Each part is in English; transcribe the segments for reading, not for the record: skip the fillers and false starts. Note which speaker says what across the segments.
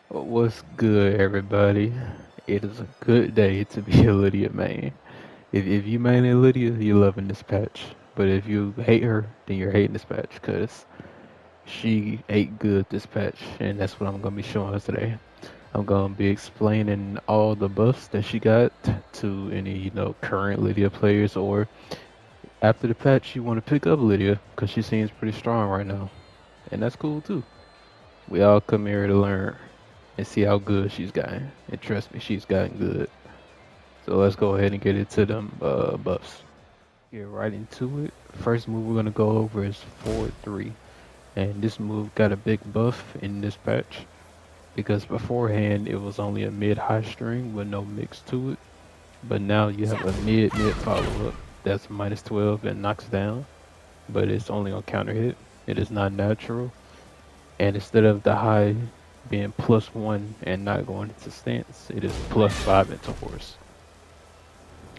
Speaker 1: What's good, everybody? It is a good day to be a Lydia main. If you main a Lydia, you're loving this patch. But if you hate her, then you're hating this patch because she ate good this patch, and that's what I'm gonna be showing us today. I'm gonna be explaining all the buffs that she got to any current Lydia players, or after the patch you want to pick up Lydia because she seems pretty strong right now, and that's cool too. We all come here to learn and see how good she's gotten. And trust me, she's gotten good. So let's go ahead and get into them buffs. Get right into it. First move we're gonna go over is forward 3. And this move got a big buff in this patch because beforehand it was only a mid-high string with no mix to it. But now you have a mid-mid follow-up that's minus 12 and knocks down, but it's only on counter hit. It is not natural. And instead of the high being +1 and not going into stance, it is +5 into horse.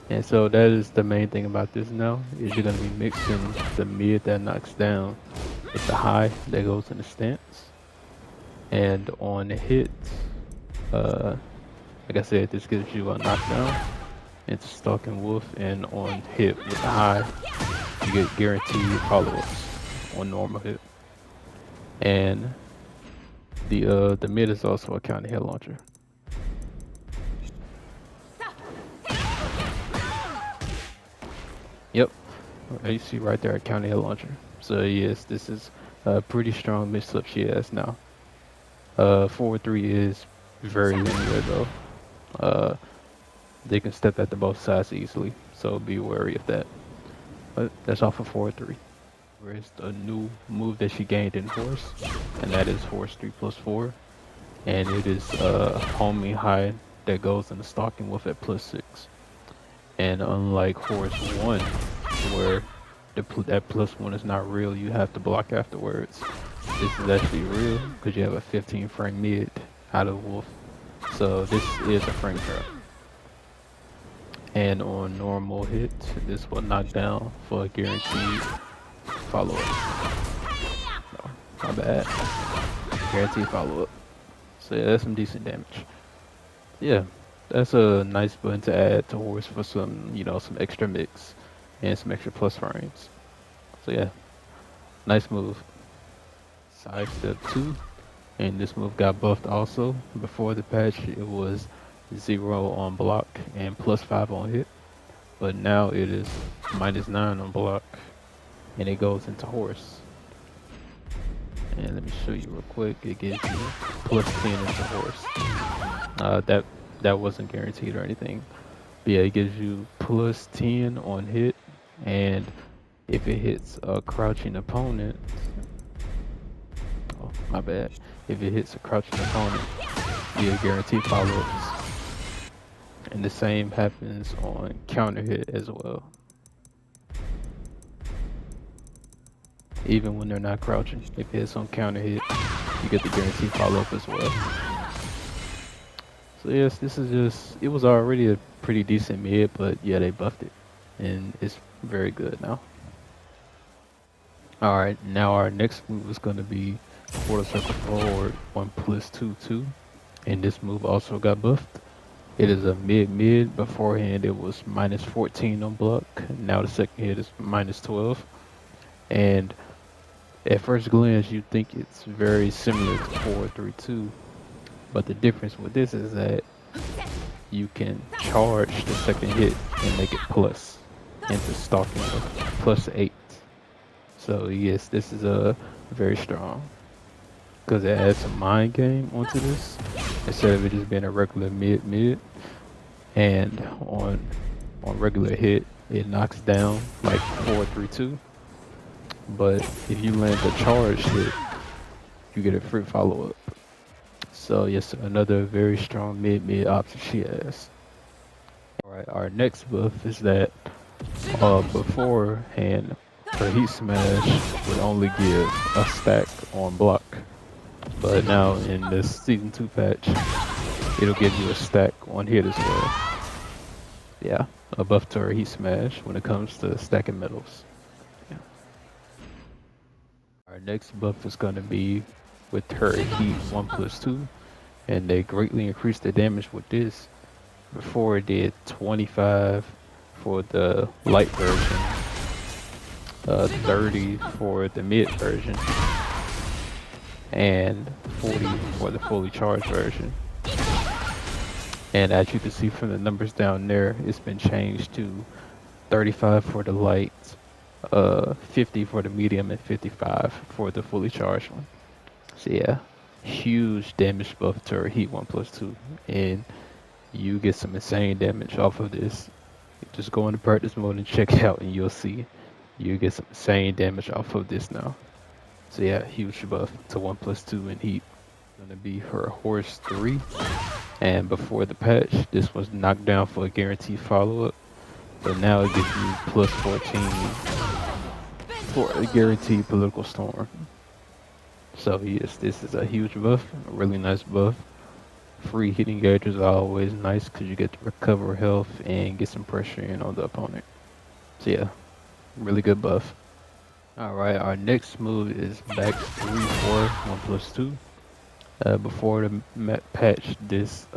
Speaker 1: And so that is the main thing about this now, is you're going to be mixing the mid that knocks down with the high that goes into stance. And on hit, like I said, this gives you a knockdown into Stalking Wolf, and on hit with the high, you get guaranteed follow-ups on normal hit. And the mid is also a counter hit launcher. Yep, you see right there a counter hit launcher. So yes, this is a pretty strong mix-up she has now. Forward 3 is very linear though. They can step at the both sides easily, so be wary of that. But that's all for forward 3. Where's the new move that she gained in horse, and that is horse 3+4, and it is homing high that goes in the Stalking Wolf at +6. And unlike horse 1, where that +1 is not real, you have to block afterwards. This is actually real because you have a 15 frame mid out of wolf. So this is a frame trap. And on normal hit, this will knock down for a guaranteed follow up. No, my bad. Guaranteed follow up. So yeah, that's some decent damage. Yeah, that's a nice button to add to horse for some, some extra mix and some extra plus frames. So yeah, nice move. Sidestep 2, and this move got buffed also. Before the patch it was 0 on block and +5 on hit, but now it is -9 on block and it goes into horse. And let me show you real quick, it gives you +10 into horse. That wasn't guaranteed or anything, but yeah, it gives you +10 on hit, and if it hits a crouching opponent, oh, my bad. If it hits a crouching opponent, you guarantee follow-ups. And the same happens on counter hit as well. Even when they're not crouching, if it hits on counter hit, you get the guaranteed follow-up as well. So yes, this is just, it was already a pretty decent mid, but yeah, they buffed it. And it's very good now. Alright, now our next move is going to be quarter circle forward 1+2/2, and this move also got buffed. It is a mid. Beforehand it was -14 on block. Now the second hit is -12. And at first glance you think it's very similar to 4-3-2, but the difference with this is that you can charge the second hit and make it plus into Stalking with +8. So yes, this is a very strong, because it adds some mind game onto this instead of it just being a regular mid. And on regular hit it knocks down like 4-3-2, but if you land the charge hit you get a free follow-up. So yes, another very strong mid option she has. Alright, our next buff is that beforehand her heat smash would only give a stack on block, but now in this season 2 patch it'll give you a stack on hit as well. Yeah, a buff to her heat smash when it comes to stacking metals. Yeah. Our next buff is going to be with her heat 1+2, and they greatly increased the damage with this. Before it did 25 for the light version, 30 for the mid version, and 40 for the fully charged version. And as you can see from the numbers down there, it's been changed to 35 for the light, 50 for the medium, and 55 for the fully charged one. So yeah, huge damage buff to her heat 1+2, and you get some insane damage off of this. Just go into practice mode and check it out, and you'll see you get some insane damage off of this now. So yeah, huge buff to 1+2 in heat. Gonna be her horse 3, and before the patch, this was knocked down for a guaranteed follow-up, but now it gives you +14 for a guaranteed political storm. So yes, this is a huge buff, a really nice buff. Free hitting gauges are always nice because you get to recover health and get some pressure in on the opponent. So yeah, really good buff. Alright, our next move is back 3-4, 1+2. Before the patch, this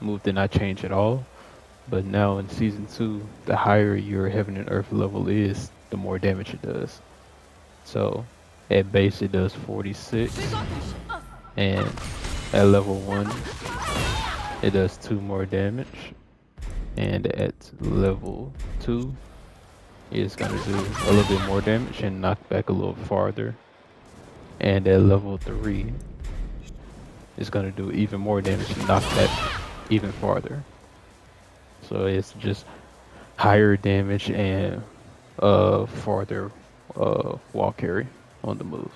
Speaker 1: move did not change at all. But now in Season 2, the higher your Heaven and Earth level is, the more damage it does. So at base it does 46, and at level 1 it does 2 more damage, and at level 2 it's gonna do a little bit more damage and knock back a little farther, and at level 3 it's gonna do even more damage and knock back even farther. So it's just higher damage and farther wall carry on the move.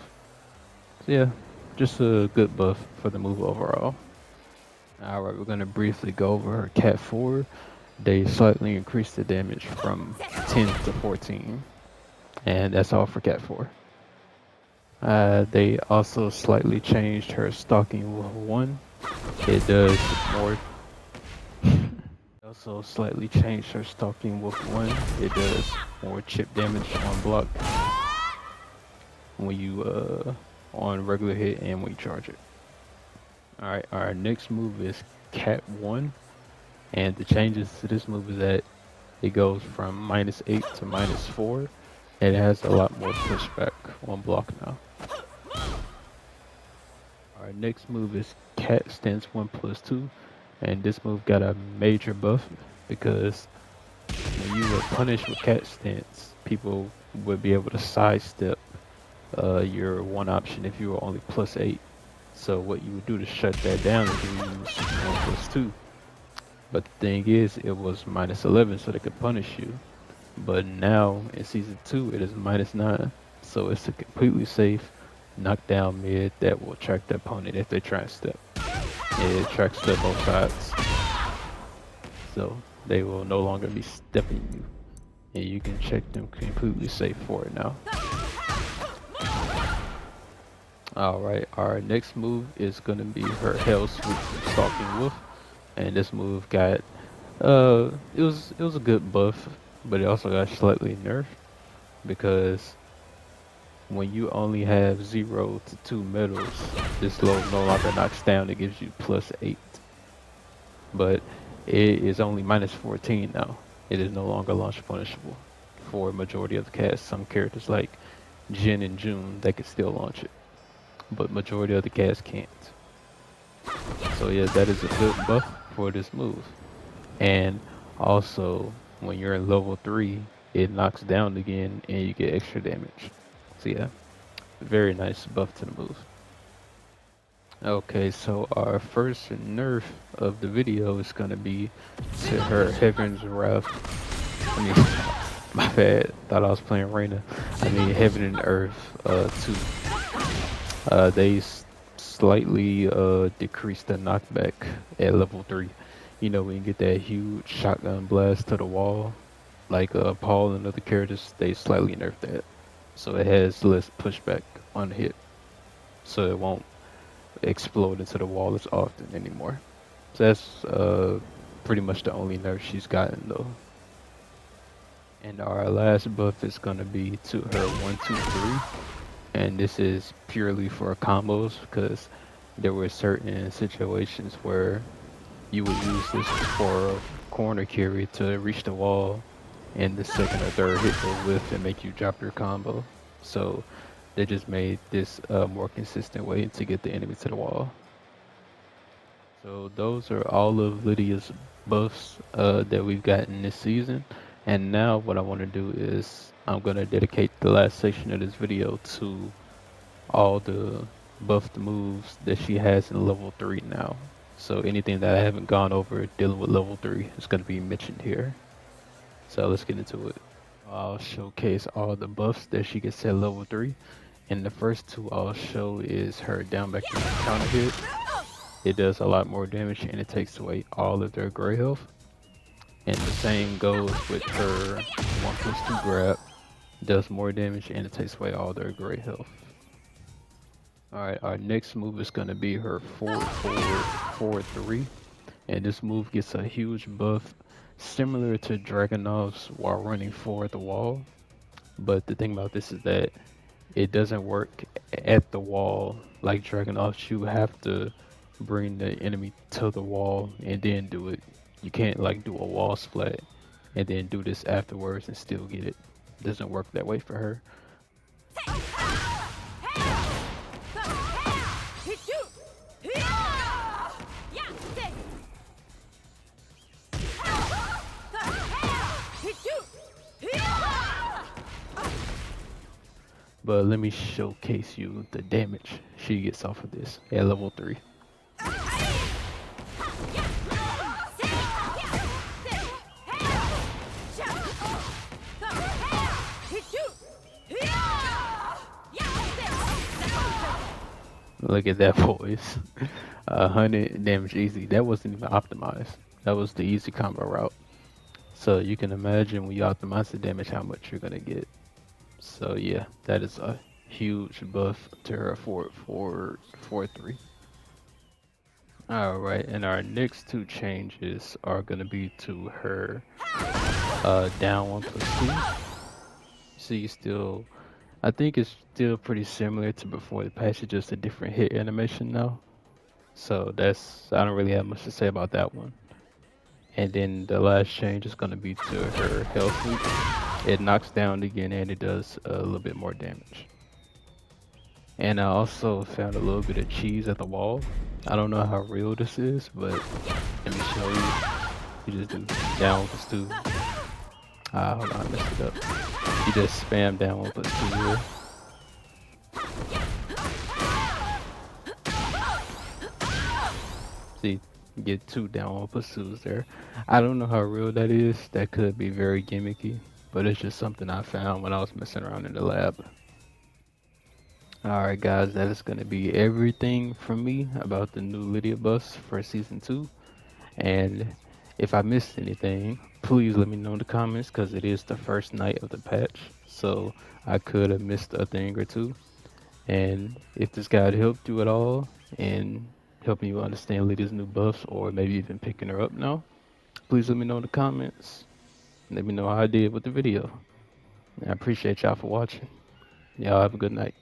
Speaker 1: So yeah, just a good buff for the move overall. Alright, we're gonna briefly go over her Cat 4. They slightly increased the damage from 10 to 14. And that's all for Cat 4. They also slightly changed her Stalking Wolf 1. It does more. Also slightly changed her Stalking Wolf 1. It does more chip damage on block when you on regular hit and when you charge it. Alright, our next move is Cat 1. And the changes to this move is that it goes from -8 to -4. And it has a lot more pushback on block now. Our next move is Cat Stance 1+2. And this move got a major buff because when you were punished with Cat Stance, people would be able to sidestep your one option if you were only +8. So what you would do to shut that down is you use 1+2. But the thing is, it was -11, so they could punish you. But now in Season 2, it is -9, so it's a completely safe knockdown mid that will track the opponent if they try and step. It tracks to both sides, so they will no longer be stepping you, and you can check them completely safe for it now. Alright, our next move is going to be her Hell Sweep from Stalking Wolf, and this move got it was a good buff, but it also got slightly nerfed because when you only have 0 to 2 medals, this low no longer knocks down, it gives you +8. But it is only -14 now. It is no longer launch punishable for a majority of the cast. Some characters like Jin and June, they can still launch it, but majority of the cast can't. So yeah, that is a good buff for this move. And also, when you're in level 3, it knocks down again and you get extra damage. So yeah, very nice buff to the move. Okay, so our first nerf of the video is going to be to her Heaven's Wrath. I mean, my bad, thought I was playing Reina. I mean Heaven and Earth 2. They slightly decreased the knockback at level 3. You know, when you get that huge shotgun blast to the wall, like Paul and other characters, they slightly nerfed that. So it has less pushback on hit. So it won't explode into the wall as often anymore. So that's pretty much the only nerf she's gotten though. And our last buff is going to be to her 1, 2, 3. And this is purely for combos because there were certain situations where you would use this for a corner carry to reach the wall, and the second or third hit will whiff and make you drop your combo. So they just made this a more consistent way to get the enemy to the wall. So those are all of Lydia's buffs that we've gotten this season. And now what I want to do is I'm going to dedicate the last section of this video to all the buffed moves that she has in level 3 now. So anything that I haven't gone over dealing with level 3 is going to be mentioned here. So let's get into it. I'll showcase all the buffs that she gets at level 3. And the first two I'll show is her down back counter hit. It does a lot more damage and it takes away all of their gray health. And the same goes with her 1+2 grab. Does more damage and it takes away all their gray health. Alright, our next move is going to be her forward 3. And this move gets a huge buff similar to Dragunov's while running forward the wall. But the thing about this is that it doesn't work at the wall like Dragunov's. You have to bring the enemy to the wall and then do it. You can't like do a wall splat and then do this afterwards and still get it. It doesn't work that way for her. But let me showcase you the damage she gets off of this at level 3. Look at that voice. 100 damage easy. That wasn't even optimized. That was the easy combo route. So you can imagine when you optimize the damage how much you're gonna get. So yeah, that is a huge buff to her forward 3. Alright, and our next two changes are gonna be to her down 1+2. See, still, I think it's still pretty similar to before the patch, it's just a different hit animation now. So I don't really have much to say about that one. And then the last change is going to be to her health loop. It knocks down again and it does a little bit more damage. And I also found a little bit of cheese at the wall. I don't know how real this is, but let me show you. You just do down with the stew. Hold on, I messed it up. You just spam down with the stew here. See, get 2 down pursuits there. I don't know how real that is. That could be very gimmicky, but it's just something I found when I was messing around in the lab. Alright guys, that is going to be everything from me about the new Lidia buffs for Season 2. And if I missed anything, please let me know in the comments because it is the first night of the patch. So I could have missed a thing or two. And if this guide helped you at all and helping you understand Lydia's new buffs or maybe even picking her up now, please let me know in the comments. Let me know how I did with the video. And I appreciate y'all for watching. Y'all have a good night.